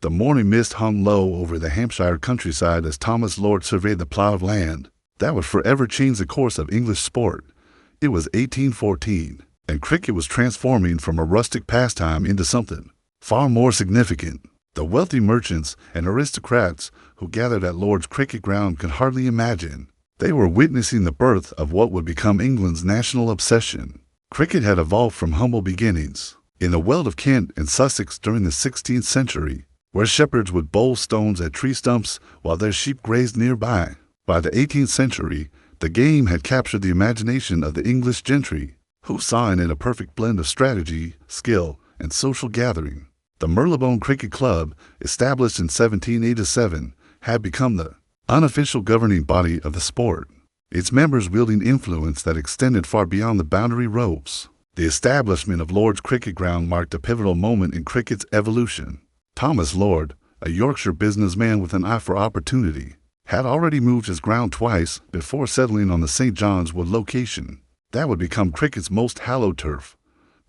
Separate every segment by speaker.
Speaker 1: The morning mist hung low over the Hampshire countryside as Thomas Lord surveyed the ploughed land that would forever change the course of English sport. It was 1814, and cricket was transforming from a rustic pastime into something far more significant. The wealthy merchants and aristocrats who gathered at Lord's cricket ground could hardly imagine. They were witnessing the birth of what would become England's national obsession. Cricket had evolved from humble beginnings in the Weald of Kent and Sussex during the 16th century, where shepherds would bowl stones at tree stumps while their sheep grazed nearby. By the 18th century, the game had captured the imagination of the English gentry, who saw in it a perfect blend of strategy, skill, and social gathering. The Marylebone Cricket Club, established in 1787, had become the unofficial governing body of the sport, its members wielding influence that extended far beyond the boundary ropes. The establishment of Lord's Cricket Ground marked a pivotal moment in cricket's evolution. Thomas Lord, a Yorkshire businessman with an eye for opportunity, had already moved his ground twice before settling on the St. John's Wood location. That would become cricket's most hallowed turf.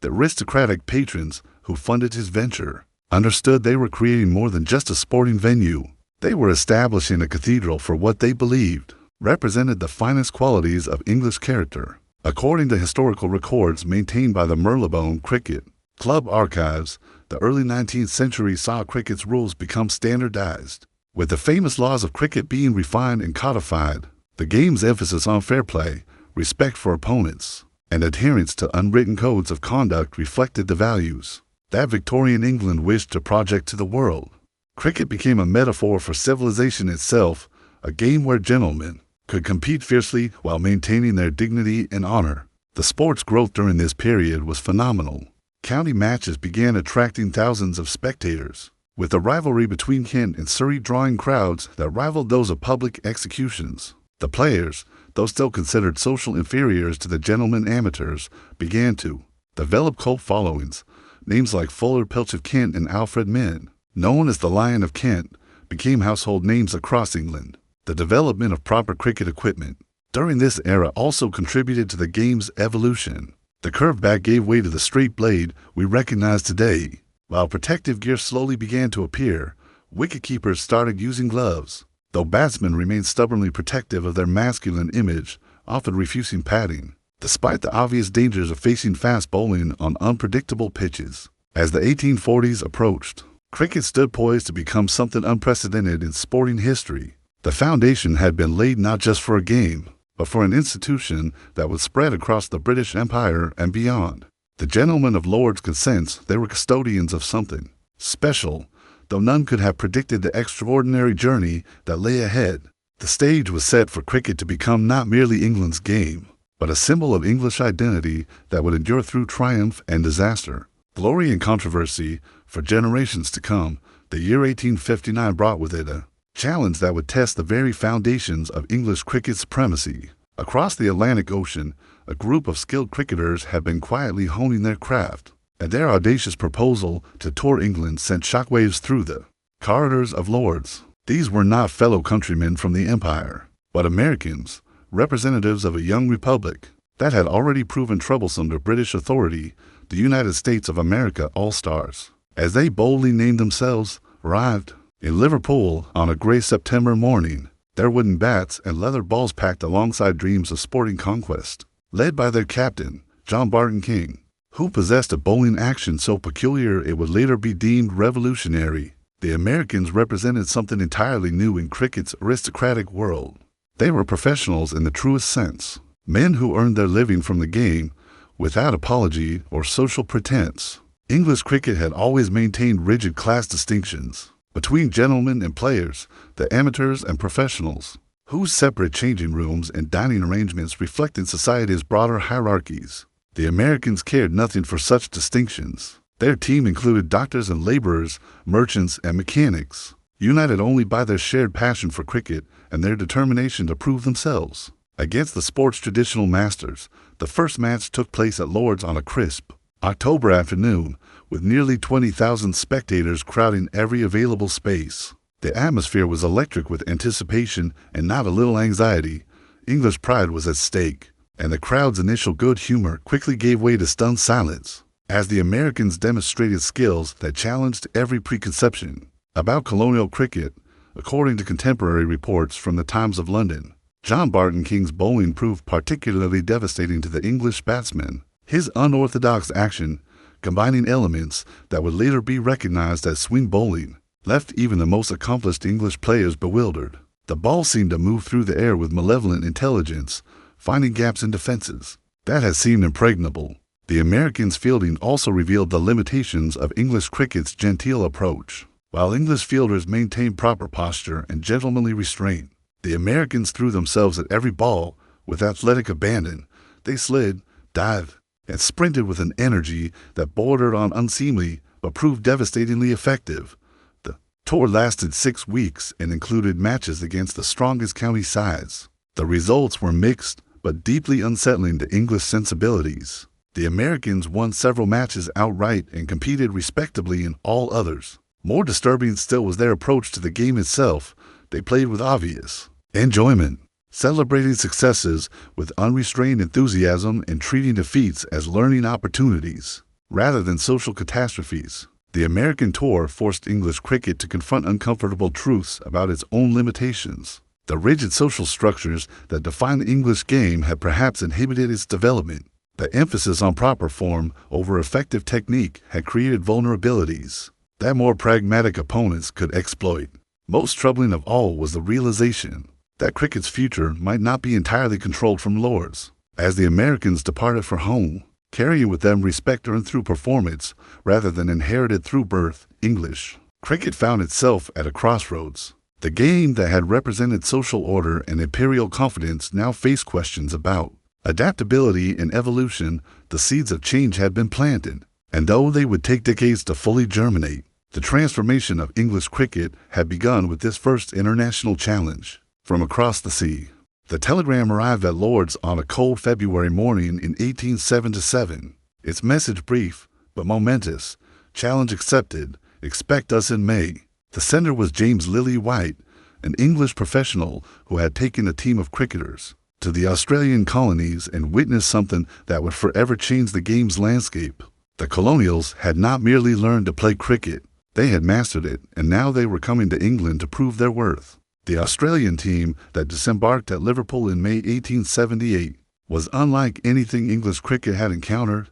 Speaker 1: The aristocratic patrons who funded his venture understood they were creating more than just a sporting venue. They were establishing a cathedral for what they believed represented the finest qualities of English character. According to historical records maintained by the Marylebone Cricket Club archives, the early 19th century saw cricket's rules become standardized. With the famous laws of cricket being refined and codified, the game's emphasis on fair play, respect for opponents, and adherence to unwritten codes of conduct reflected the values that Victorian England wished to project to the world. Cricket became a metaphor for civilization itself, a game where gentlemen could compete fiercely while maintaining their dignity and honor. The sport's growth during this period was phenomenal. County matches began attracting thousands of spectators, with the rivalry between Kent and Surrey drawing crowds that rivaled those of public executions. The players, though still considered social inferiors to the gentlemen amateurs, began to develop cult followings. Names like Fuller Pilch of Kent and Alfred Minn, known as the Lion of Kent, became household names across England. The development of proper cricket equipment during this era also contributed to the game's evolution. The curved bat gave way to the straight blade we recognize today. While protective gear slowly began to appear, wicketkeepers started using gloves, though batsmen remained stubbornly protective of their masculine image, often refusing padding, despite the obvious dangers of facing fast bowling on unpredictable pitches. As the 1840s approached, cricket stood poised to become something unprecedented in sporting history. The foundation had been laid not just for a game, but for an institution that would spread across the British Empire and beyond. The gentlemen of Lord's could sense they were custodians of something special, though none could have predicted the extraordinary journey that lay ahead. The stage was set for cricket to become not merely England's game, but a symbol of English identity that would endure through triumph and disaster, glory and controversy for generations to come. The year 1859 brought with it a challenge that would test the very foundations of English cricket supremacy. Across the Atlantic Ocean, a group of skilled cricketers had been quietly honing their craft, and their audacious proposal to tour England sent shockwaves through the corridors of Lord's. These were not fellow countrymen from the Empire, but Americans, representatives of a young republic that had already proven troublesome to British authority. The United States of America All-Stars, as they boldly named themselves, arrived in Liverpool on a gray September morning, their wooden bats and leather balls packed alongside dreams of sporting conquest. Led by their captain, John Barton King, who possessed a bowling action so peculiar it would later be deemed revolutionary, the Americans represented something entirely new in cricket's aristocratic world. They were professionals in the truest sense, men who earned their living from the game without apology or social pretense. English cricket had always maintained rigid class distinctions between gentlemen and players, the amateurs and professionals, whose separate changing rooms and dining arrangements reflected society's broader hierarchies. The Americans cared nothing for such distinctions. Their team included doctors and laborers, merchants and mechanics, united only by their shared passion for cricket and their determination to prove themselves. Against the sport's traditional masters, the first match took place at Lord's on a crisp October afternoon, with nearly 20,000 spectators crowding every available space. The atmosphere was electric with anticipation and not a little anxiety. English pride was at stake, and the crowd's initial good humor quickly gave way to stunned silence as the Americans demonstrated skills that challenged every preconception. About colonial cricket, according to contemporary reports from the Times of London, John Barton King's bowling proved particularly devastating to the English batsmen. His unorthodox action, combining elements that would later be recognized as swing bowling, left even the most accomplished English players bewildered. The ball seemed to move through the air with malevolent intelligence, finding gaps in defenses that had seemed impregnable. The Americans' fielding also revealed the limitations of English cricket's genteel approach. While English fielders maintained proper posture and gentlemanly restraint, the Americans threw themselves at every ball with athletic abandon. They slid, dived, and sprinted with an energy that bordered on unseemly but proved devastatingly effective. The tour lasted 6 weeks and included matches against the strongest county sides. The results were mixed but deeply unsettling to English sensibilities. The Americans won several matches outright and competed respectably in all others. More disturbing still was their approach to the game itself. They played with obvious enjoyment, celebrating successes with unrestrained enthusiasm and treating defeats as learning opportunities rather than social catastrophes. The American tour forced English cricket to confront uncomfortable truths about its own limitations. The rigid social structures that define the English game had perhaps inhibited its development. The emphasis on proper form over effective technique had created vulnerabilities that more pragmatic opponents could exploit. Most troubling of all was the realization that cricket's future might not be entirely controlled from Lords. As the Americans departed for home, carrying with them respect earned through performance rather than inherited through birth, English cricket found itself at a crossroads. The game that had represented social order and imperial confidence now faced questions about adaptability and evolution. The seeds of change had been planted, and though they would take decades to fully germinate, the transformation of English cricket had begun with this first international challenge. From across the sea, the telegram arrived at Lord's on a cold February morning in 1877. Its message brief but momentous: challenge accepted, expect us in May. The sender was James Lilly White, an English professional who had taken a team of cricketers to the Australian colonies and witnessed something that would forever change the game's landscape. The colonials had not merely learned to play cricket, they had mastered it, and now they were coming to England to prove their worth. The Australian team that disembarked at Liverpool in May 1878 was unlike anything English cricket had encountered.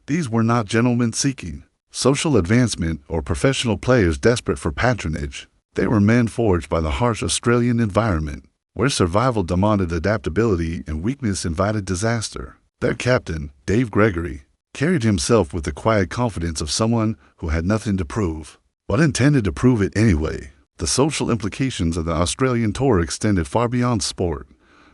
Speaker 1: These were not gentlemen seeking social advancement or professional players desperate for patronage. They were men forged by the harsh Australian environment, where survival demanded adaptability and weakness invited disaster. Their captain, Dave Gregory, carried himself with the quiet confidence of someone who had nothing to prove, but intended to prove it anyway. The social implications of the Australian tour extended far beyond sport.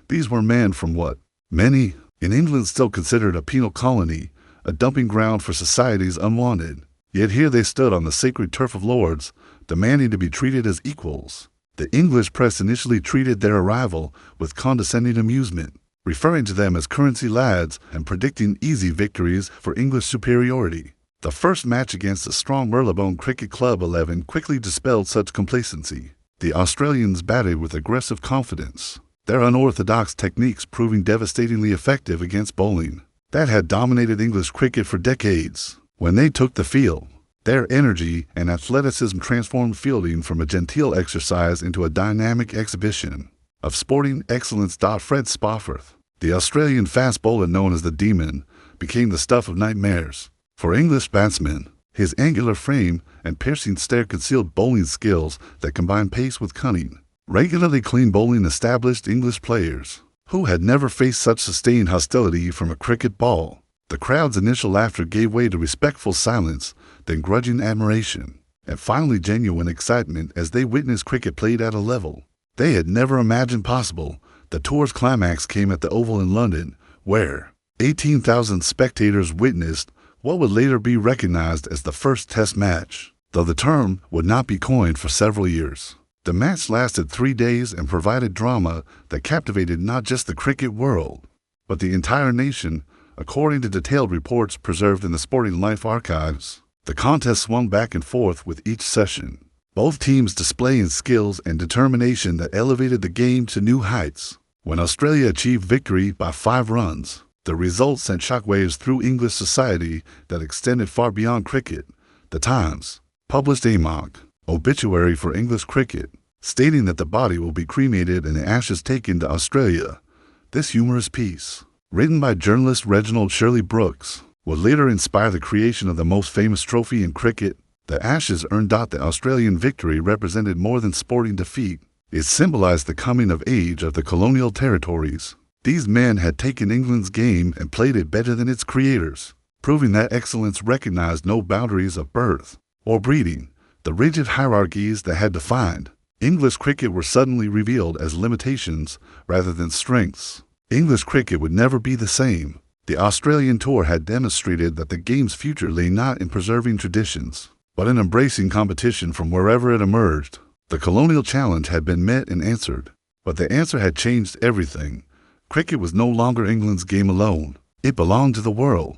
Speaker 1: These were men from what many in England still considered a penal colony, a dumping ground for society's unwanted. Yet here they stood on the sacred turf of Lords, demanding to be treated as equals. The English press initially treated their arrival with condescending amusement, referring to them as currency lads and predicting easy victories for English superiority. The first match against the strong Marylebone Cricket Club 11 quickly dispelled such complacency. The Australians batted with aggressive confidence, their unorthodox techniques proving devastatingly effective against bowling that had dominated English cricket for decades. When they took the field, their energy and athleticism transformed fielding from a genteel exercise into a dynamic exhibition of sporting excellence. Fred Spofforth, the Australian fast bowler known as the Demon, became the stuff of nightmares for English batsmen. His angular frame and piercing stare concealed bowling skills that combined pace with cunning. Regularly clean bowling established English players who had never faced such sustained hostility from a cricket ball. The crowd's initial laughter gave way to respectful silence, then grudging admiration, and finally genuine excitement as they witnessed cricket played at a level they had never imagined possible. The tour's climax came at the Oval in London, where 18,000 spectators witnessed what would later be recognized as the first Test match, though the term would not be coined for several years. The match lasted 3 days and provided drama that captivated not just the cricket world, but the entire nation. According to detailed reports preserved in the Sporting Life archives, the contest swung back and forth with each session, both teams displaying skills and determination that elevated the game to new heights. When Australia achieved victory by 5 runs, the result sent shockwaves through English society that extended far beyond cricket. The Times published a mock obituary for English cricket, stating that the body will be cremated and the ashes taken to Australia. This humorous piece, written by journalist Reginald Shirley Brooks, would later inspire the creation of the most famous trophy in cricket. The ashes earned. The Australian victory represented more than sporting defeat. It symbolized the coming of age of the colonial territories. These men had taken England's game and played it better than its creators, proving that excellence recognized no boundaries of birth or breeding. The rigid hierarchies that had defined English cricket were suddenly revealed as limitations rather than strengths. English cricket would never be the same. The Australian tour had demonstrated that the game's future lay not in preserving traditions, but in embracing competition from wherever it emerged. The colonial challenge had been met and answered, but the answer had changed everything. Cricket was no longer England's game alone. It belonged to the world.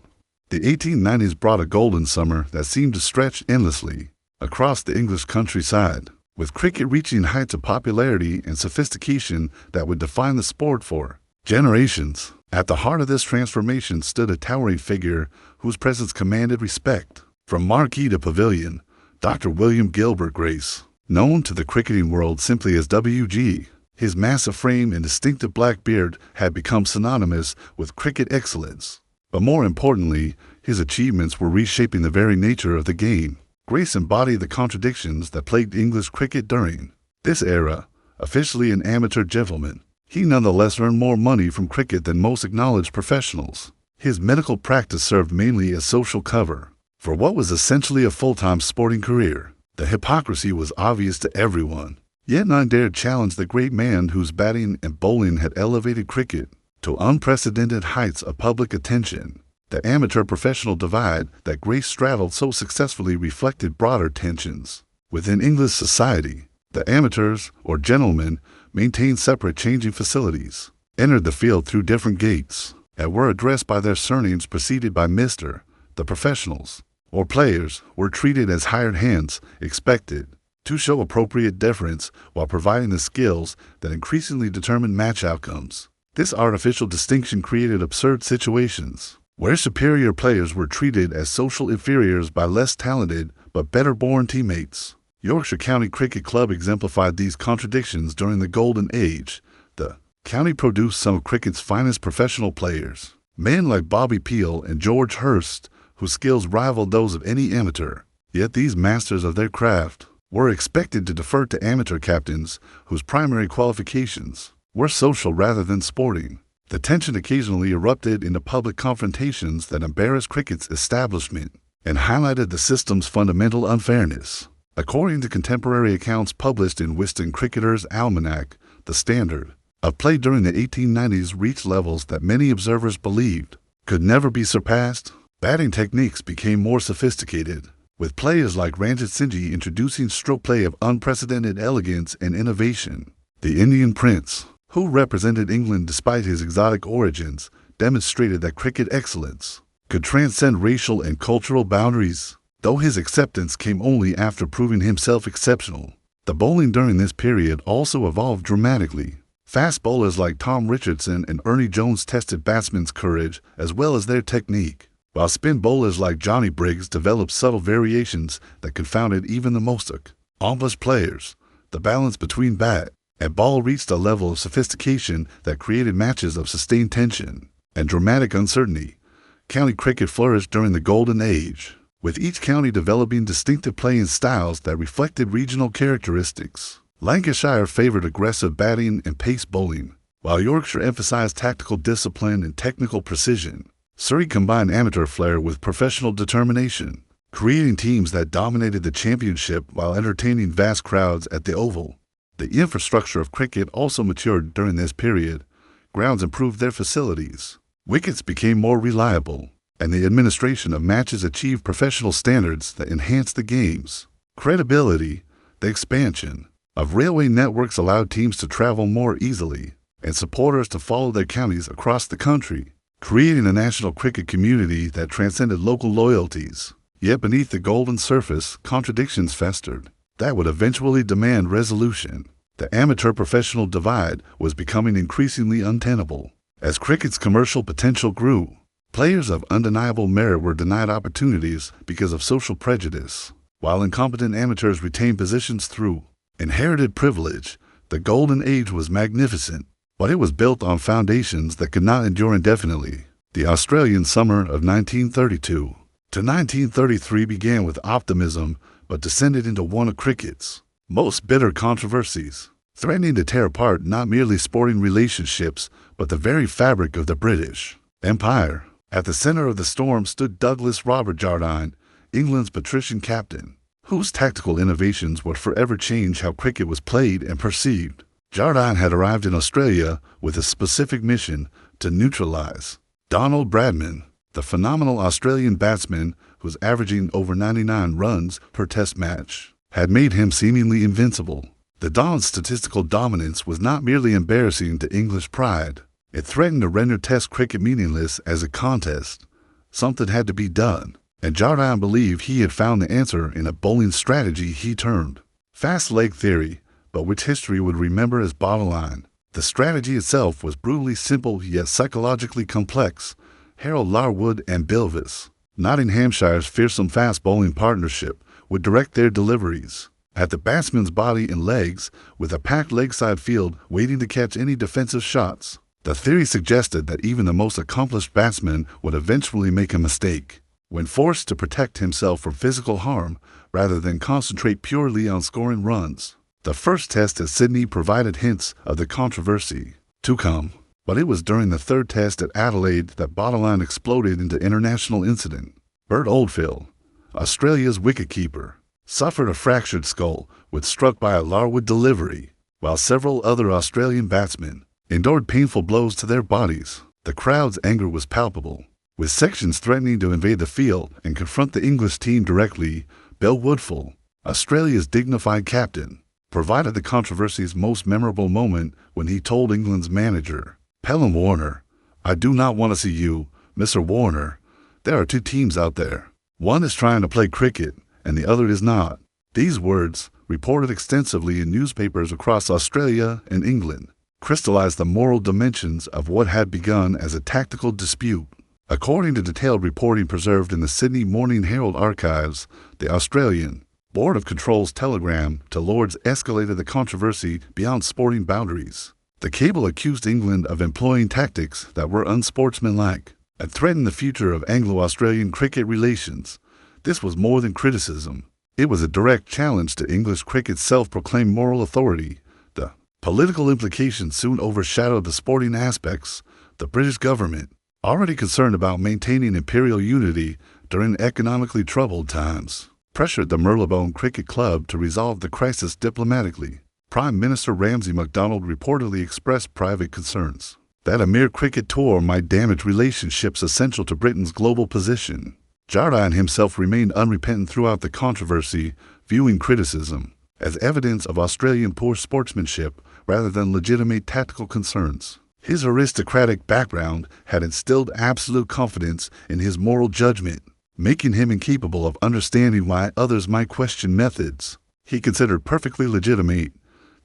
Speaker 1: The 1890s brought a golden summer that seemed to stretch endlessly across the English countryside, with cricket reaching heights of popularity and sophistication that would define the sport for generations. At the heart of this transformation stood a towering figure whose presence commanded respect. From marquee to pavilion, Dr. William Gilbert Grace, known to the cricketing world simply as WG, his massive frame and distinctive black beard had become synonymous with cricket excellence. But more importantly, his achievements were reshaping the very nature of the game. Grace embodied the contradictions that plagued English cricket during this era. Officially an amateur gentleman, he nonetheless earned more money from cricket than most acknowledged professionals. His medical practice served mainly as social cover for what was essentially a full-time sporting career. The hypocrisy was obvious to everyone, yet none dared challenge the great man whose batting and bowling had elevated cricket to unprecedented heights of public attention. The amateur-professional divide that Grace straddled so successfully reflected broader tensions within English society. The amateurs, or gentlemen, maintained separate changing facilities, entered the field through different gates, and were addressed by their surnames preceded by Mr. The professionals, or players, were treated as hired hands, expected to show appropriate deference while providing the skills that increasingly determined match outcomes. This artificial distinction created absurd situations where superior players were treated as social inferiors by less talented but better-born teammates. Yorkshire County Cricket Club exemplified these contradictions during the Golden Age. The county produced some of cricket's finest professional players, men like Bobby Peel and George Hurst, whose skills rivaled those of any amateur. Yet these masters of their craft were expected to defer to amateur captains whose primary qualifications were social rather than sporting. The tension occasionally erupted into public confrontations that embarrassed cricket's establishment and highlighted the system's fundamental unfairness. According to contemporary accounts published in Wisden Cricketer's Almanac, the standard of play during the 1890s reached levels that many observers believed could never be surpassed. Batting techniques became more sophisticated, with players like Ranjit Singh introducing stroke play of unprecedented elegance and innovation. The Indian Prince, who represented England despite his exotic origins, demonstrated that cricket excellence could transcend racial and cultural boundaries, though his acceptance came only after proving himself exceptional. The bowling during this period also evolved dramatically. Fast bowlers like Tom Richardson and Ernie Jones tested batsmen's courage as well as their technique, while spin bowlers like Johnny Briggs developed subtle variations that confounded even the most accomplished players. The balance between bat and ball reached a level of sophistication that created matches of sustained tension and dramatic uncertainty. County cricket flourished during the Golden Age, with each county developing distinctive playing styles that reflected regional characteristics. Lancashire favored aggressive batting and pace bowling, while Yorkshire emphasized tactical discipline and technical precision. Surrey combined amateur flair with professional determination, creating teams that dominated the championship while entertaining vast crowds at the Oval. The infrastructure of cricket also matured during this period. Grounds improved their facilities, wickets became more reliable, and the administration of matches achieved professional standards that enhanced the game's credibility. The expansion of railway networks allowed teams to travel more easily and supporters to follow their counties across the country, creating a national cricket community that transcended local loyalties. Yet beneath the golden surface, contradictions festered that would eventually demand resolution. The amateur-professional divide was becoming increasingly untenable. As cricket's commercial potential grew, players of undeniable merit were denied opportunities because of social prejudice. while incompetent amateurs retained positions through inherited privilege. The golden age was magnificent, but it was built on foundations that could not endure indefinitely. The Australian summer of 1932 to 1933 began with optimism, but descended into one of cricket's most bitter controversies, threatening to tear apart not merely sporting relationships, but the very fabric of the British Empire. At the center of the storm stood Douglas Robert Jardine, England's patrician captain, whose tactical innovations would forever change how cricket was played and perceived. Jardine had arrived in Australia with a specific mission to neutralize Donald Bradman, the phenomenal Australian batsman who was averaging over 99 runs per test match, had made him seemingly invincible. The Don's statistical dominance was not merely embarrassing to English pride. It threatened to render Test cricket meaningless as a contest. Something had to be done, and Jardine believed he had found the answer in a bowling strategy he termed fast leg theory, but which history would remember as bottom line. The strategy itself was brutally simple yet psychologically complex. Harold Larwood and Bilvis, Nottinghamshire's fearsome fast bowling partnership, would direct their deliveries at the batsman's body and legs, with a packed leg-side field waiting to catch any defensive shots. The theory suggested that even the most accomplished batsman would eventually make a mistake when forced to protect himself from physical harm rather than concentrate purely on scoring runs. The first test at Sydney provided hints of the controversy to come, but it was during the third test at Adelaide that bottom line exploded into international incident. Bert Oldfield, Australia's wicketkeeper, suffered a fractured skull when struck by a Larwood delivery, while several other Australian batsmen endured painful blows to their bodies. The crowd's anger was palpable, with sections threatening to invade the field and confront the English team directly. Bill Woodfull, Australia's dignified captain, provided the controversy's most memorable moment when he told England's manager, Pelham Warner, "I do not want to see you, Mr. Warner. There are two teams out there. One is trying to play cricket, and the other is not." These words, reported extensively in newspapers across Australia and England, crystallized the moral dimensions of what had begun as a tactical dispute. According to detailed reporting preserved in the Sydney Morning Herald archives, the Australian Board of Control's telegram to Lords escalated the controversy beyond sporting boundaries. The cable accused England of employing tactics that were unsportsmanlike and threatened the future of Anglo-Australian cricket relations. This was more than criticism. It was a direct challenge to English cricket's self-proclaimed moral authority. The political implications soon overshadowed the sporting aspects. The British government, already concerned about maintaining imperial unity during economically troubled times, pressured the Marylebone Cricket Club to resolve the crisis diplomatically. Prime Minister Ramsay MacDonald reportedly expressed private concerns that a mere cricket tour might damage relationships essential to Britain's global position. Jardine himself remained unrepentant throughout the controversy, viewing criticism as evidence of Australian poor sportsmanship rather than legitimate tactical concerns. His aristocratic background had instilled absolute confidence in his moral judgment, making him incapable of understanding why others might question methods he considered perfectly legitimate.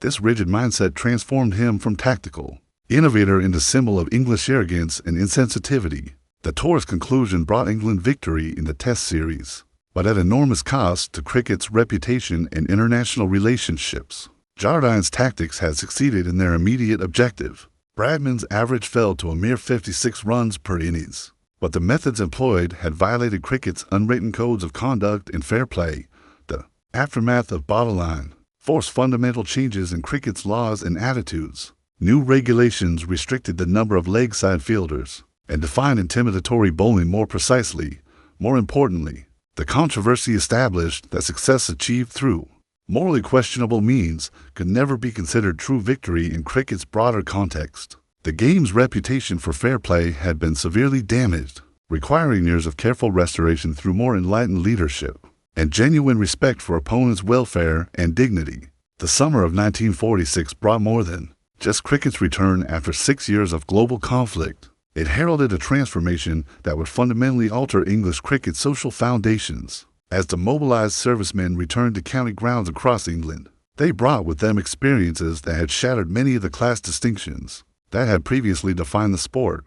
Speaker 1: This rigid mindset transformed him from tactical innovator into symbol of English arrogance and insensitivity. The tour's conclusion brought England victory in the Test series, but at enormous cost to cricket's reputation and international relationships. Jardine's tactics had succeeded in their immediate objective. Bradman's average fell to a mere 56 runs per innings, but the methods employed had violated cricket's unwritten codes of conduct and fair play. The aftermath of bottom line forced fundamental changes in cricket's laws and attitudes. New regulations restricted the number of leg-side fielders and defined intimidatory bowling more precisely. More importantly, the controversy established that success achieved through morally questionable means could never be considered true victory in cricket's broader context. The game's reputation for fair play had been severely damaged, requiring years of careful restoration through more enlightened leadership and genuine respect for opponents' welfare and dignity. The summer of 1946 brought more than just cricket's return after 6 years of global conflict. It heralded a transformation that would fundamentally alter English cricket's social foundations. As the mobilized servicemen returned to county grounds across England, they brought with them experiences that had shattered many of the class distinctions that had previously defined the sport.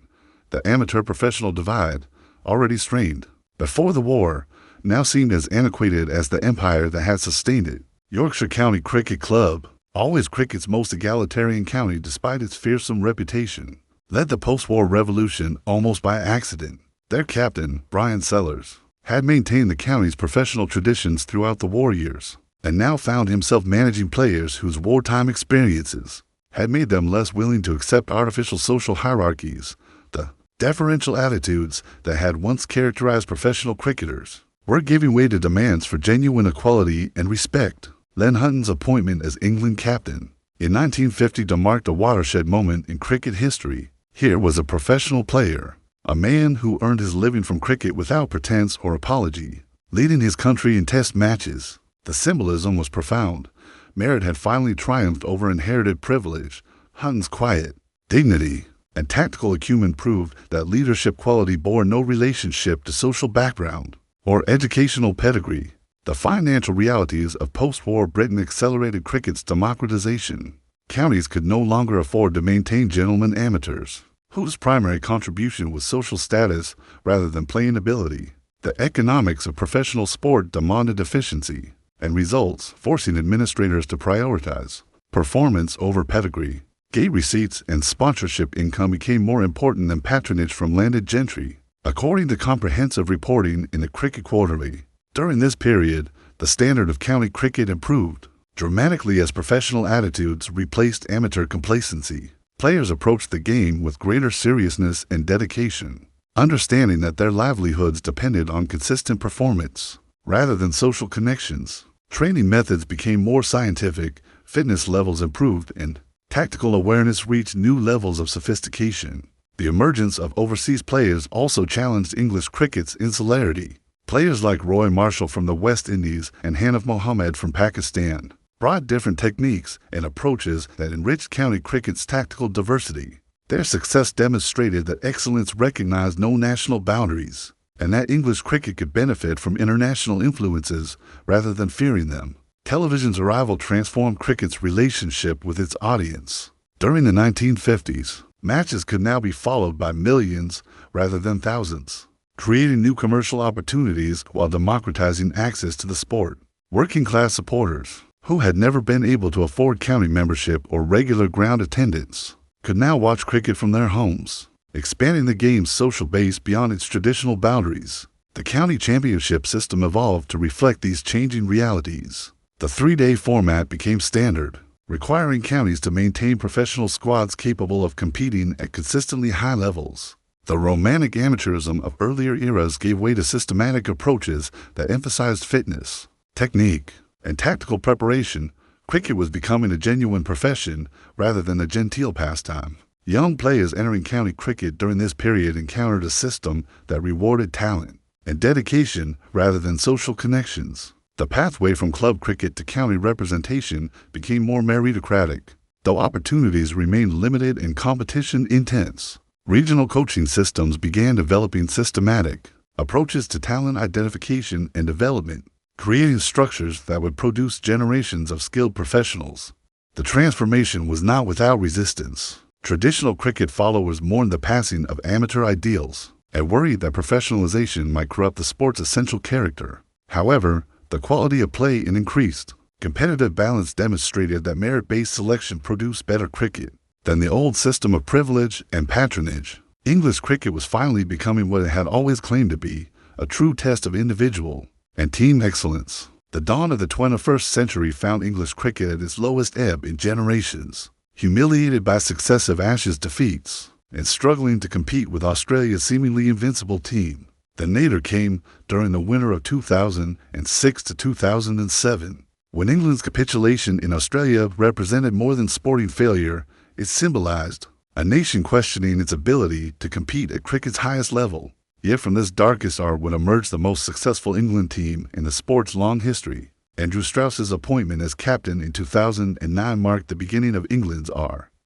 Speaker 1: The amateur-professional divide, already strained before the war, now seemed as antiquated as the empire that had sustained it. Yorkshire County Cricket Club, always cricket's most egalitarian county despite its fearsome reputation, led the post-war revolution almost by accident. Their captain, Brian Sellers, had maintained the county's professional traditions throughout the war years, and now found himself managing players whose wartime experiences had made them less willing to accept artificial social hierarchies. The deferential attitudes that had once characterized professional cricketers were giving way to demands for genuine equality and respect. Len Hutton's appointment as England captain in 1950 marked a watershed moment in cricket history. Here was a professional player, a man who earned his living from cricket without pretense or apology, leading his country in test matches. The symbolism was profound. Merit had finally triumphed over inherited privilege. Hutton's quiet dignity and tactical acumen proved that leadership quality bore no relationship to social background or educational pedigree. The financial realities of post-war Britain accelerated cricket's democratization. Counties could no longer afford to maintain gentlemen amateurs, whose primary contribution was social status rather than playing ability. The economics of professional sport demanded efficiency and results, forcing administrators to prioritize performance over pedigree. Gate receipts and sponsorship income became more important than patronage from landed gentry, according to comprehensive reporting in the Cricket Quarterly. During this period, the standard of county cricket improved dramatically as professional attitudes replaced amateur complacency. Players approached the game with greater seriousness and dedication, understanding that their livelihoods depended on consistent performance rather than social connections. Training methods became more scientific, fitness levels improved, and tactical awareness reached new levels of sophistication. The emergence of overseas players also challenged English cricket's insularity. Players like Roy Marshall from the West Indies and Hanif Mohammed from Pakistan brought different techniques and approaches that enriched county cricket's tactical diversity. Their success demonstrated that excellence recognized no national boundaries, and that English cricket could benefit from international influences rather than fearing them. Television's arrival transformed cricket's relationship with its audience. During the 1950s, matches could now be followed by millions rather than thousands, creating new commercial opportunities while democratizing access to the sport. Working-class supporters, who had never been able to afford county membership or regular ground attendance, could now watch cricket from their homes, expanding the game's social base beyond its traditional boundaries. The county championship system evolved to reflect these changing realities. The three-day format became standard, requiring counties to maintain professional squads capable of competing at consistently high levels. The romantic amateurism of earlier eras gave way to systematic approaches that emphasized fitness, technique, and tactical preparation. Cricket was becoming a genuine profession rather than a genteel pastime. Young players entering county cricket during this period encountered a system that rewarded talent and dedication rather than social connections. The pathway from club cricket to county representation became more meritocratic, though opportunities remained limited and competition intense. Regional coaching systems began developing systematic approaches to talent identification and development, creating structures that would produce generations of skilled professionals. The transformation was not without resistance. Traditional cricket followers mourned the passing of amateur ideals and worried that professionalization might corrupt the sport's essential character. However, the quality of play increased. Competitive balance demonstrated that merit-based selection produced better cricket than the old system of privilege and patronage. English cricket was finally becoming what it had always claimed to be, a true test of individual and team excellence. The dawn of the 21st century found English cricket at its lowest ebb in generations, humiliated by successive Ashes defeats and struggling to compete with Australia's seemingly invincible team. The nadir came during the winter of 2006 to 2007, when England's capitulation in Australia represented more than sporting failure. It symbolized a nation questioning its ability to compete at cricket's highest level. Yet from this darkest hour would emerge the most successful England team in the sport's long history. Andrew Strauss's appointment as captain in 2009 marked the beginning of England's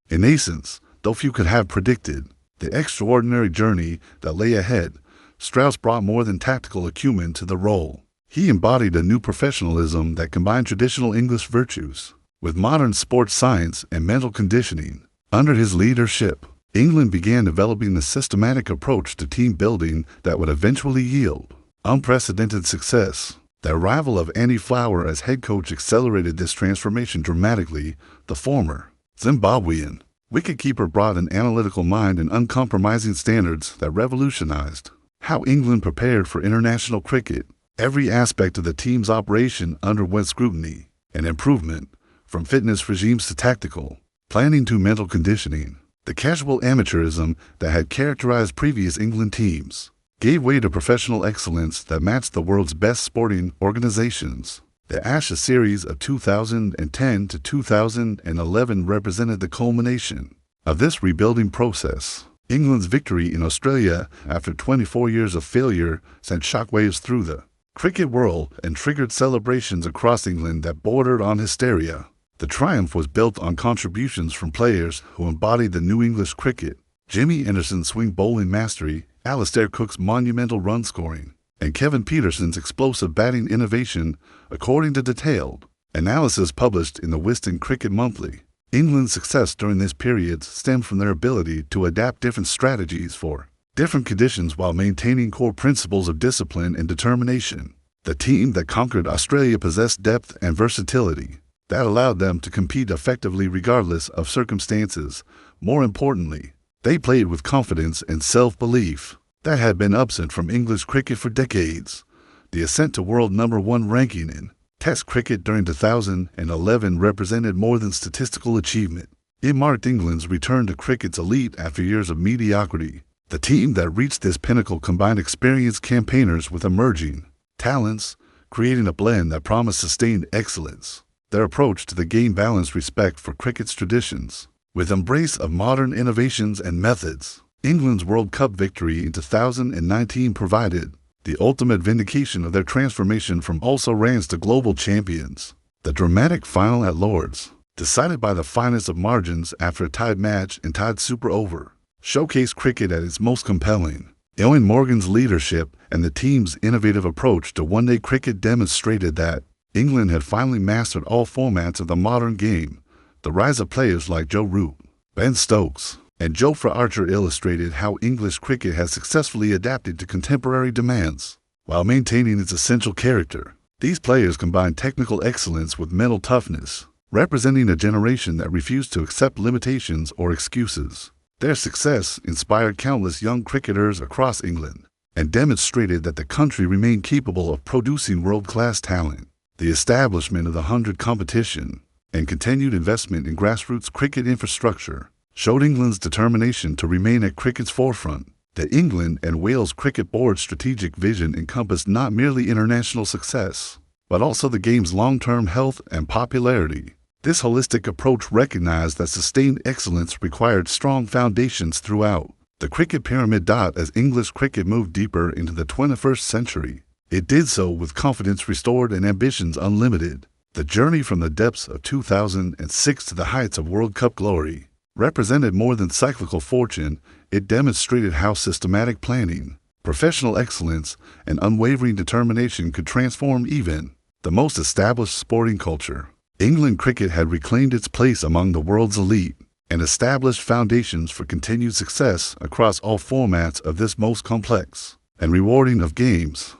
Speaker 1: renaissance, though few could have predicted the extraordinary journey that lay ahead. Strauss brought more than tactical acumen to the role. He embodied a new professionalism that combined traditional English virtues with modern sports science and mental conditioning. Under his leadership, England began developing a systematic approach to team building that would eventually yield unprecedented success. The arrival of Andy Flower as head coach accelerated this transformation dramatically. The former Zimbabwean wicketkeeper brought an analytical mind and uncompromising standards that revolutionized how England prepared for international cricket. Every aspect of the team's operation underwent scrutiny and improvement, from fitness regimes to tactical planning to mental conditioning. The casual amateurism that had characterized previous England teams gave way to professional excellence that matched the world's best sporting organizations. The Ashes series of 2010 to 2011 represented the culmination of this rebuilding process. England's victory in Australia after 24 years of failure sent shockwaves through the cricket world and triggered celebrations across England that bordered on hysteria. The triumph was built on contributions from players who embodied the new English cricket: Jimmy Anderson's swing bowling mastery, Alastair Cook's monumental run scoring, and Kevin Peterson's explosive batting innovation, according to detailed analysis published in the Wisden Cricket Monthly. England's success during this period stemmed from their ability to adapt different strategies for different conditions while maintaining core principles of discipline and determination. The team that conquered Australia possessed depth and versatility that allowed them to compete effectively regardless of circumstances. More importantly, they played with confidence and self-belief that had been absent from English cricket for decades. The ascent to world #1 ranking in Test cricket during 2011 represented more than statistical achievement. It marked England's return to cricket's elite after years of mediocrity. The team that reached this pinnacle combined experienced campaigners with emerging talents, creating a blend that promised sustained excellence. Their approach to the game balanced respect for cricket's traditions with embrace of modern innovations and methods. England's World Cup victory in 2019 provided the ultimate vindication of their transformation from also-rans to global champions. The dramatic final at Lord's, decided by the finest of margins after a tied match and tied super over, showcased cricket at its most compelling. Eoin Morgan's leadership and the team's innovative approach to one-day cricket demonstrated that England had finally mastered all formats of the modern game. The rise of players like Joe Root, Ben Stokes, and Jofra Archer illustrated how English cricket has successfully adapted to contemporary demands while maintaining its essential character. These players combined technical excellence with mental toughness, representing a generation that refused to accept limitations or excuses. Their success inspired countless young cricketers across England and demonstrated that the country remained capable of producing world-class talent. The establishment of the 100 competition and continued investment in grassroots cricket infrastructure showed England's determination to remain at cricket's forefront. The England and Wales Cricket Board's strategic vision encompassed not merely international success, but also the game's long-term health and popularity. This holistic approach recognized that sustained excellence required strong foundations throughout the cricket pyramid. As English cricket moved deeper into the 21st century, it did so with confidence restored and ambitions unlimited. The journey from the depths of 2006 to the heights of World Cup glory represented more than cyclical fortune. It demonstrated how systematic planning, professional excellence, and unwavering determination could transform even the most established sporting culture. England cricket had reclaimed its place among the world's elite and established foundations for continued success across all formats of this most complex and rewarding of games.